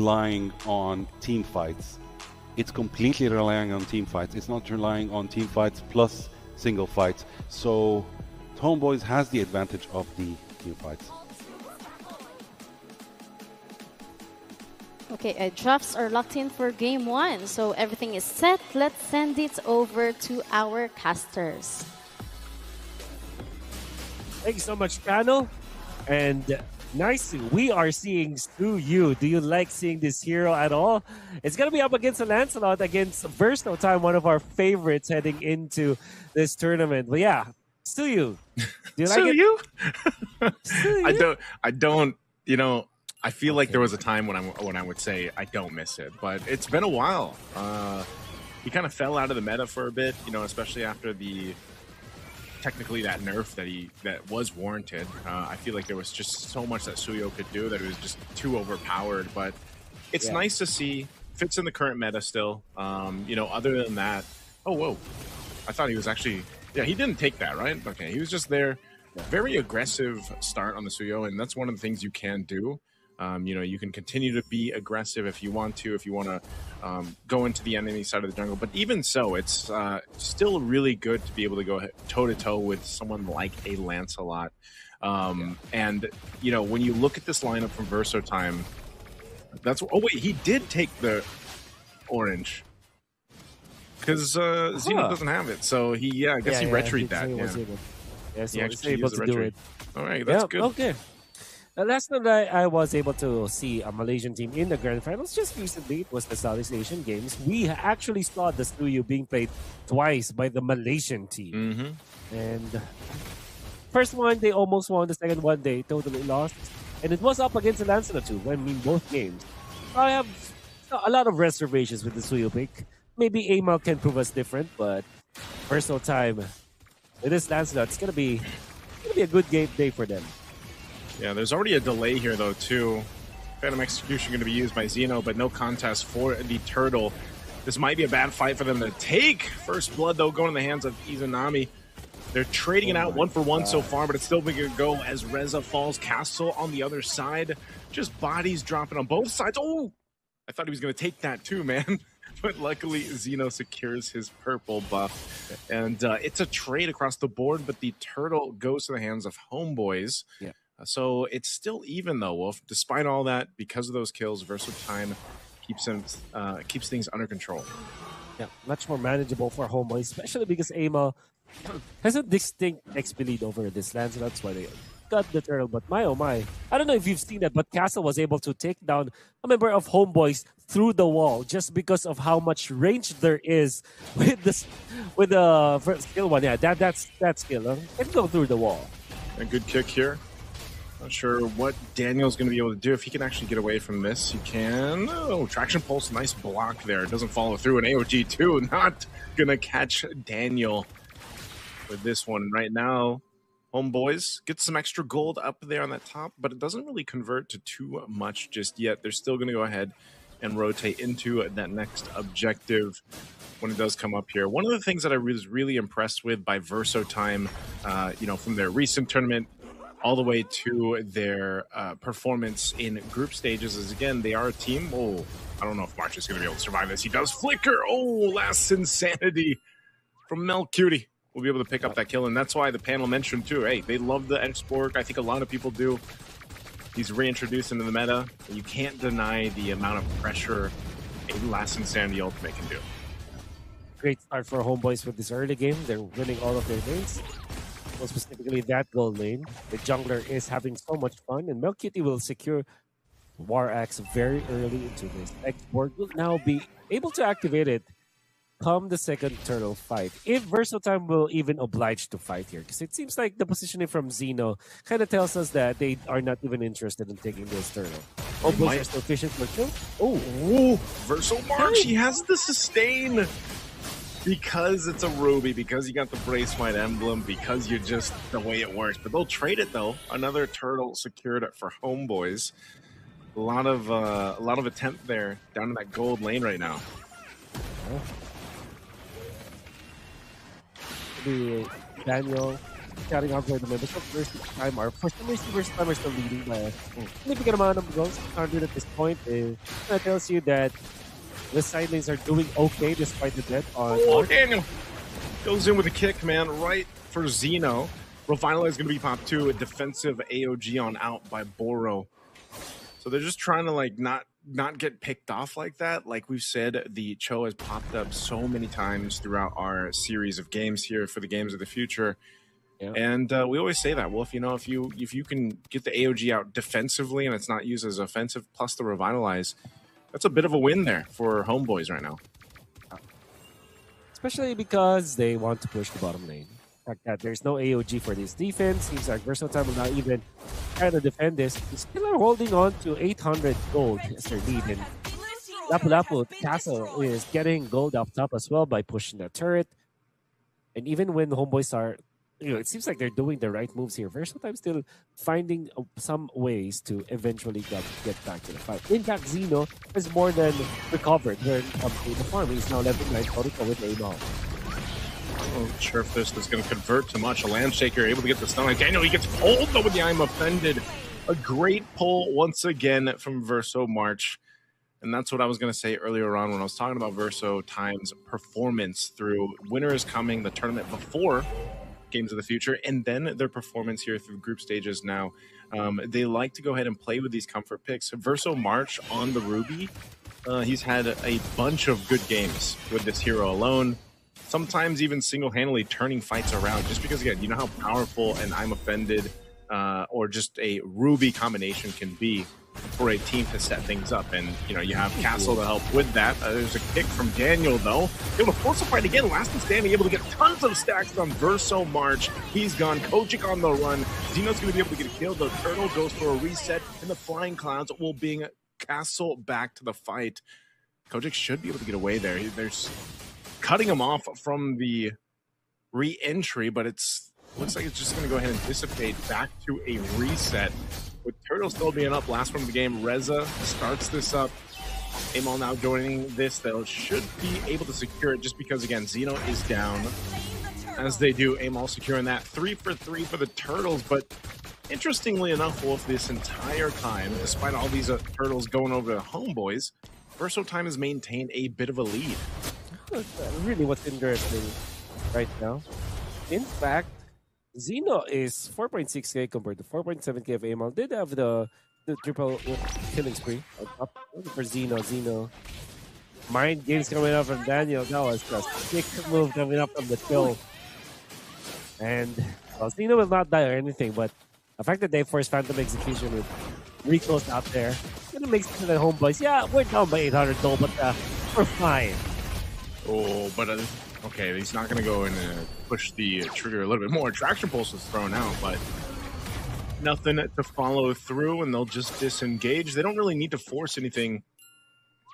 relying on team fights. It's completely relying on team fights. It's not relying on team fights plus single fights. So Homeboys has the advantage of the team fights. Okay, drafts are locked in for game 1, so everything is set. Let's send it over to our casters. Thank you so much, panel. And nice, we are seeing Suyu. Do you like seeing this hero at all? It's going to be up against Lancelot against VERSO time, one of our favorites heading into this tournament. But yeah, Suyu. Do you like it? Suyu? I don't, you know, I feel like there was a time when I would say I don't miss it, but it's been a while. He kind of fell out of the meta for a bit, you know, especially after the technically that nerf that was warranted. I feel like there was just so much that Suyo could do that it was just too overpowered. But it's nice to see. Fits in the current meta still. You know, other than that, oh whoa, I thought he was actually he didn't take that, right? Okay, he was just there. Very aggressive start on the Suyo, and that's one of the things you can do. You know, you can continue to be aggressive if you want to, go into the enemy side of the jungle. But even so, it's still really good to be able to go toe-to-toe with someone like a Lancelot. And, you know, when you look at this lineup from VERSO time, that's... Oh, wait, he did take the orange. Because Xeno doesn't have it. So, I guess he retreated that. Yes, he was able to do it. All right, that's good. Okay. Last time I was able to see a Malaysian team in the grand finals just recently, it was the Southeast Asian Games. We actually saw the Suyu being played twice by the Malaysian team. And first one, they almost won. The second one, they totally lost. And it was up against Lancelot too, I mean, both games. I have a lot of reservations with the Suyu pick. Maybe Amal can prove us different, but first time, it is Lancelot. It's gonna be a good game day for them. Yeah, there's already a delay here, though, too. Phantom Execution going to be used by Xeno, but no contest for the Turtle. This might be a bad fight for them to take. First blood, though, going in the hands of Izanami. They're trading it out 1-for-1 so far, but it's still going to go as Reza falls. Castle on the other side. Just bodies dropping on both sides. Oh! I thought he was going to take that, too, man. But luckily, Xeno secures his purple buff. And it's a trade across the board, but the Turtle goes to the hands of Homeboys. Yeah. So it's still even though, Wolf. Despite all that, because of those kills, VERSO time keeps things under control. Yeah, much more manageable for Homeboy, especially because Amal has a distinct XP lead over this Lancelot. That's why they got the turtle. But my oh my, I don't know if you've seen that, but Castle was able to take down a member of Homeboys through the wall just because of how much range there is with the first skill one. Yeah, that skill. It can go through the wall. A good kick here. Not sure what Daniel's going to be able to do. If he can actually get away from this, he can. Oh, Traction Pulse, nice block there. It doesn't follow through. An AOG too. Not going to catch Daniel with this one right now. Homeboys get some extra gold up there on that top, but it doesn't really convert to too much just yet. They're still going to go ahead and rotate into that next objective when it does come up here. One of the things that I was really impressed with by VERSO time, you know, from their recent tournament all the way to their performance in group stages is, again, they are a team. Oh, I don't know if March is going to be able to survive this. He does flicker. Oh, last insanity from Mel Cutie. We'll be able to pick up that kill, and that's why the panel mentioned, too, hey, they love the export. I think a lot of people do. He's reintroduced into the meta, and you can't deny the amount of pressure a last insanity ultimate can do. Great start for Homeboys with this early game. They're winning all of their lanes. Well, specifically that gold lane. The jungler is having so much fun, and Melcutie will secure War Axe very early into this. Export will now be able to activate it come the second turtle fight. If VERSO time will even oblige to fight here, because it seems like the positioning from Xeno kind of tells us that they are not even interested in taking this turtle. Oh, boys are still fishing for kill. Oh, VERSO March, he has the sustain. Because it's a Ruby, because you got the Brace White emblem, because you're just the way it works. But they'll trade it, though. Another turtle secured for Homeboys. A lot of attempt there down in that gold lane right now. Maybe Daniel carrying on for the members of Versus Time are, for some reason, Versus Time are still leading by a significant amount of goals. 100 at this point. That tells you that the sidelines are doing okay despite the death on. Oh, Daniel goes in with a kick, man, right for Zeno. Revitalize is going to be pop 2, a defensive AOG on out by Boro. So they're just trying to like not get picked off like that. Like we've said, the Cho has popped up so many times throughout our series of games here for the games of the future. Yeah. And we always say that, well, if you can get the AOG out defensively and it's not used as offensive, plus the Revitalize, that's a bit of a win there for Homeboys right now. Especially because they want to push the bottom lane. The fact that there's no AOG for this defense, seems like Verso Time will not even try to defend this. They still are holding on to 800 gold as their lead, and Lapu-Lapu Castle is getting gold up top as well by pushing the turret. And even when the Homeboys are, it seems like they're doing the right moves here. Verso Time still finding some ways to eventually get back to the fight. In fact, Zeno has more than recovered when it comes to the farm. He's now level 9 protocol with Aimall. I'm not sure if this is going to convert too much. A Landshaker able to get the stun on Daniel. He gets pulled though with the I'm offended. A great pull once again from Verso March. And that's what I was going to say earlier on when I was talking about Verso Time's performance through Winter is Coming, the tournament before Games of the Future, and then their performance here through group stages now. They like to go ahead and play with these comfort picks. Verso March on the Ruby, he's had a bunch of good games with this hero alone. Sometimes even single-handedly turning fights around, just because, again, you know how powerful an I'm Offended or just a Ruby combination can be for a team to set things up. And, you have Castle to help with that. There's a kick from Daniel, though. Able to force a fight again. Last and standing, able to get tons of stacks on Verso March. He's gone. Kojic on the run. Zeno's going to be able to get a kill. The Turtle goes for a reset, and the Flying Clouds will bring Castle back to the fight. Kojic should be able to get away there. There's cutting him off from the re-entry, but looks like it's just going to go ahead and dissipate back to a reset. With Turtle still being up last from the game, Reza starts this up. Aimall now joining this. They should be able to secure it just because, again, Zeno is down. As they do, Aimall securing that. 3 for 3 for the Turtles, but interestingly enough, Wolf, this entire time, despite all these Turtles going over to Homeboys, Verso Time has maintained a bit of a lead. Really what's interesting right now. In fact, Zeno is 4.6k compared to 4.7k of Aimall. Did have the triple killing spree on top for Zeno. Zeno. Mind games coming up from Daniel. That was just a sick move coming up from the kill. And Zeno will not die or anything, but the fact that they forced Phantom Execution with Rico's out there, it makes it to the Homeboys. Yeah, we're down by 800 gold, but we're fine. Oh, but okay, he's not going to go and push the trigger a little bit more. Traction Pulse was thrown out, but nothing to follow through, and they'll just disengage. They don't really need to force anything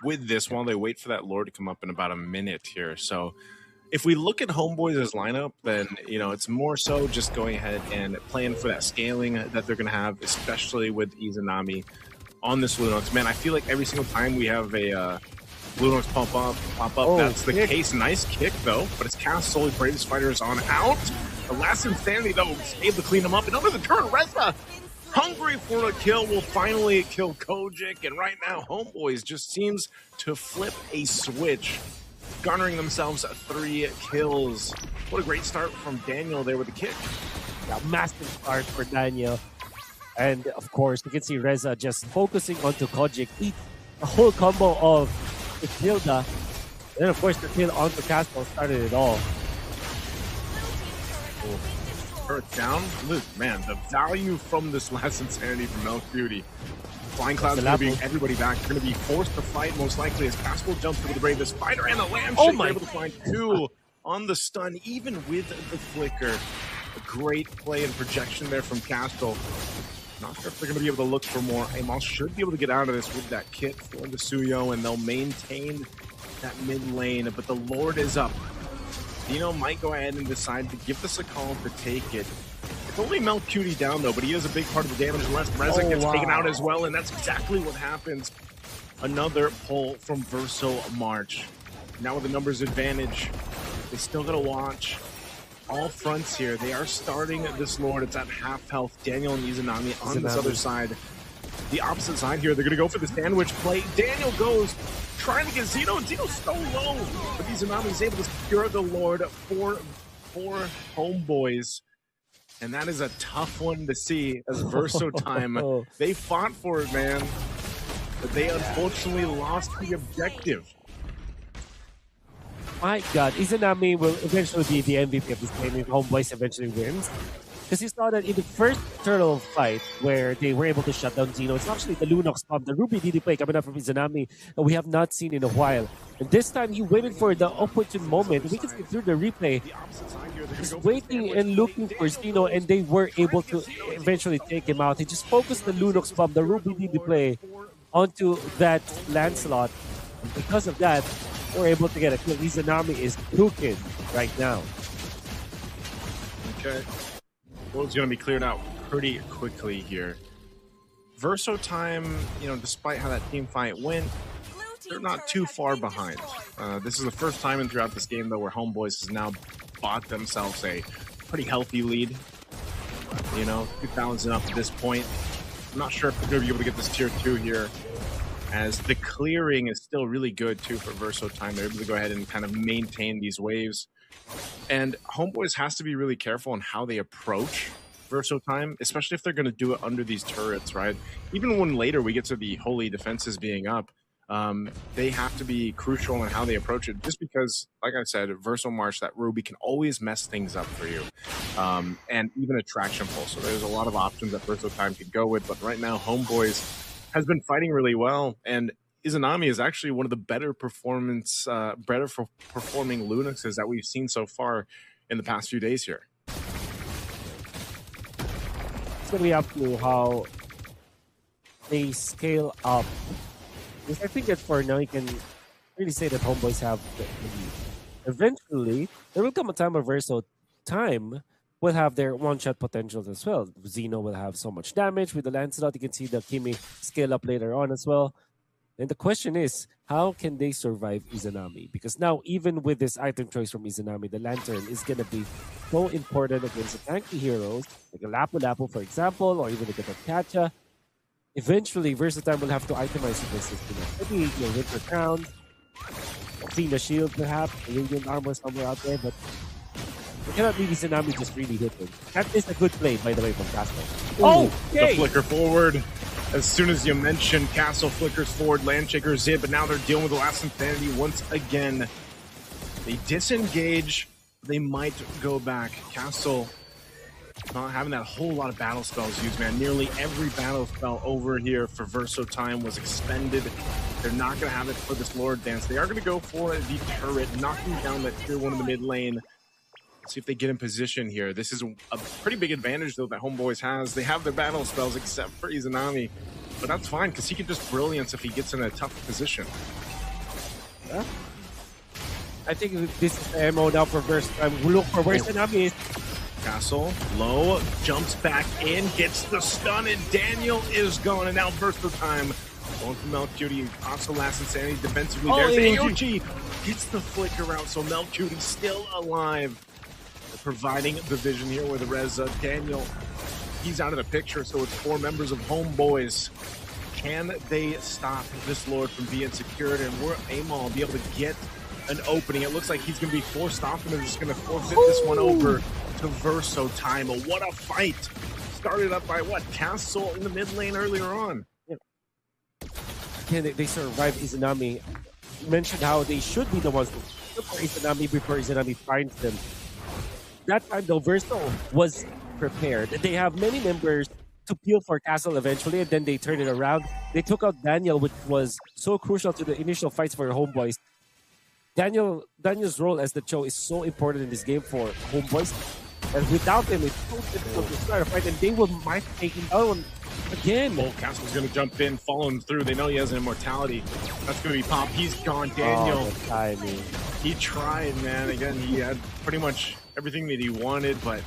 with this while they wait for that Lord to come up in about a minute here. So if we look at Homeboys' lineup, then, it's more so just going ahead and playing for that scaling that they're going to have, especially with Izanami on this Lunox. Man, I feel like every single time we have a Lunox pop up, that's the case. Nice kick, though, but it's Castle. Bravest Fighter is on out. The last Insanity, though, is able to clean him up. And over the turn, Reza, hungry for a kill, will finally kill Kojic. And right now, Homeboys just seems to flip a switch, garnering themselves 3 kills. What a great start from Daniel there with the kick. Yeah, massive start for Daniel. And, of course, you can see Reza just focusing onto Kojic. Eat the whole combo of the Hilda. And then, of course, the kill onto Castle started it all. Earth down. Look, man, the value from this last Insanity from Milk Beauty. Flying Clouds are being everybody back. They're going to be forced to fight, most likely, as Castle jumps over the Bravest Fighter, and the Landshaker able to find 2 on the stun, even with the flicker. A great play and projection there from Castle. Not sure if they're going to be able to look for more. Aimall should be able to get out of this with that kit for the Suyo, and they'll maintain that mid lane, but the Lord is up. Zeno might go ahead and decide to give this a call to take it. It's only Milk Cutie down, though, but he is a big part of the damage. Reza gets taken out as well, and that's exactly what happens. Another pull from Verso March. Now with the numbers advantage, they still got to watch all fronts here. They are starting this Lord. It's at half health. Daniel and Izanami on this other side. The opposite side here, they're going to go for the sandwich play. Daniel goes, trying to get Zeno. Zeno's so low. But Izanami is able to secure the Lord for Homeboys. And that is a tough one to see as VERSO time. They fought for it, man. But they unfortunately lost the objective. My God, Izanami will eventually be the MVP of this game if Homeboys eventually wins. Because you saw that in the first turtle fight where they were able to shut down Zeno, it's actually the Lunox pump, the Ruby DD play coming up from Izanami that we have not seen in a while. And this time he waited for the opportune moment. We can see through the replay. He's waiting and looking for Zeno, and they were able to eventually take him out. He just focused the Lunox pump, the Ruby DD play onto that Lancelot. And because of that, we're able to get a kill. Izanami is cooking right now. Okay. World's going to be cleared out pretty quickly here. VERSO time, you know, despite how that team fight went, they're not too far behind. This is the first time in throughout this game, though, where Homeboys has now bought themselves a pretty healthy lead. You know, 2,000 up at this point. I'm not sure if they're going to be able to get this tier 2 here, as the clearing is still really good, too, for VERSO time. They're able to go ahead and kind of maintain these waves. And Homeboys has to be really careful on how they approach VERSO time, especially if they're going to do it under these turrets, right? Even when later we get to the holy defenses being up, they have to be crucial in how they approach it, just because, like I said, VERSO March, that Ruby can always mess things up for you. And even Attraction Pulse. So there's a lot of options that VERSO time could go with, but right now Homeboys has been fighting really well, and Izanami is actually one of the better performing Lunuxes that we've seen so far in the past few days here. It's going to be up to how they scale up. Because I think that for now, you can really say that Homeboys have the lead. Eventually, there will come a time where VERSO time will have their one-shot potentials as well. Zeno will have so much damage with the Lancelot. You can see the Kimi scale up later on as well. And the question is, how can they survive Izanami? Because now, even with this item choice from Izanami, the Lantern is going to be so important against the tanky heroes, like a Lapu-Lapu, for example, or even like a Kacha. Eventually, VERSO will have to itemize this system. Maybe your Winter Crown, Athena Shield, perhaps, Radiant Armor somewhere out there, but you cannot leave Izanami just really hit him. That is a good play, by the way, from Castle. Oh, okay. The flicker forward. As soon as you mentioned, Castle flickers forward, Landshaker's in, but now they're dealing with the last Insanity once again. They disengage. They might go back. Castle not having that whole lot of battle spells used, man. Nearly every battle spell over here for VERSO time was expended. They're not going to have it for this Lord Dance. They are going to go for the turret, knocking down that tier 1 in the mid lane. Let's see if they get in position here. This is a pretty big advantage, though, that Homeboys has. They have their battle spells, except for Izanami. But that's fine, because he can just brilliance if he gets in a tough position. Yeah. I think this is the MO now for VERSO. Look for where Izanami is. Castle, low, jumps back in, gets the stun, and Daniel is gone. And now VERSO time. Going for Melcutie, also last Insanity defensively. There's AOG. Gets the flicker out, so Melcutie still alive. They're providing the vision here with Reza. Daniel, he's out of the picture, so it's 4 members of Homeboys. Can they stop this Lord from being secured? And will Amal be able to get an opening? It looks like he's going to be forced off, and they're just going to forfeit this one over to VERSO time. What a fight! Started up by what? Castle in the mid lane earlier on. Can they survive Izanami? You mentioned how they should be the ones to look for Izanami before Izanami finds them. That time, though, VERSO was prepared. They have many members to peel for Castle eventually, and then they turned it around. They took out Daniel, which was so crucial to the initial fights for Homeboys. Daniel's role as the Cho is so important in this game for Homeboys. And without him, it's so difficult to start a fight, and they might take him down again. Oh, Castle's going to jump in, follow him through. They know he has an immortality. That's going to be pop. He's gone. Daniel. Oh, he tried, man. Again, he had pretty much everything that he wanted, but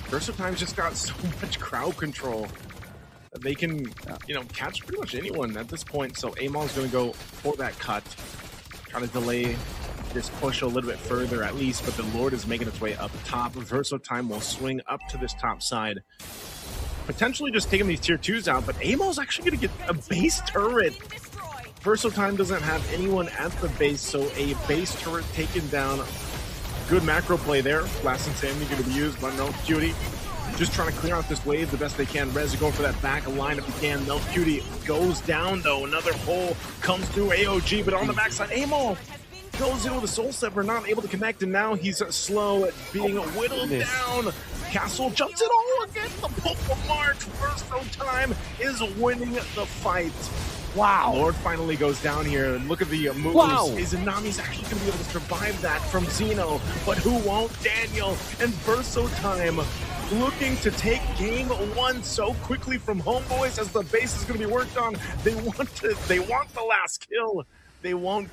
VERSO time's just got so much crowd control that they can, you know, catch pretty much anyone at this point. So Amon's going to go for that cut, try to delay this push a little bit further at least, but the Lord is making its way up top. Verso Time will swing up to this top side, potentially just taking these tier 2s out, but Amo's actually going to get a base turret. Verso Time doesn't have anyone at the base, so a base turret taken down. Good macro play there. Blast Insanity going to be used by Milk Cutie. Just trying to clear out this wave the best they can. Rez going for that back line if he can. Milk Cutie goes down though. Another pull comes through AOG, but on the backside, Amo goes in with a Soul Stepper, not able to connect, and now he's slow at being whittled down. Castle jumps it all again. The pull from March. Verso Time is winning the fight. Wow. Lord finally goes down here, and look at the moves. Wow. Izanami's actually going to be able to survive that from Xeno, but who won't? Daniel. And Verso Time looking to take game 1 so quickly from Homeboys as the base is going to be worked on. They want the last kill. They won't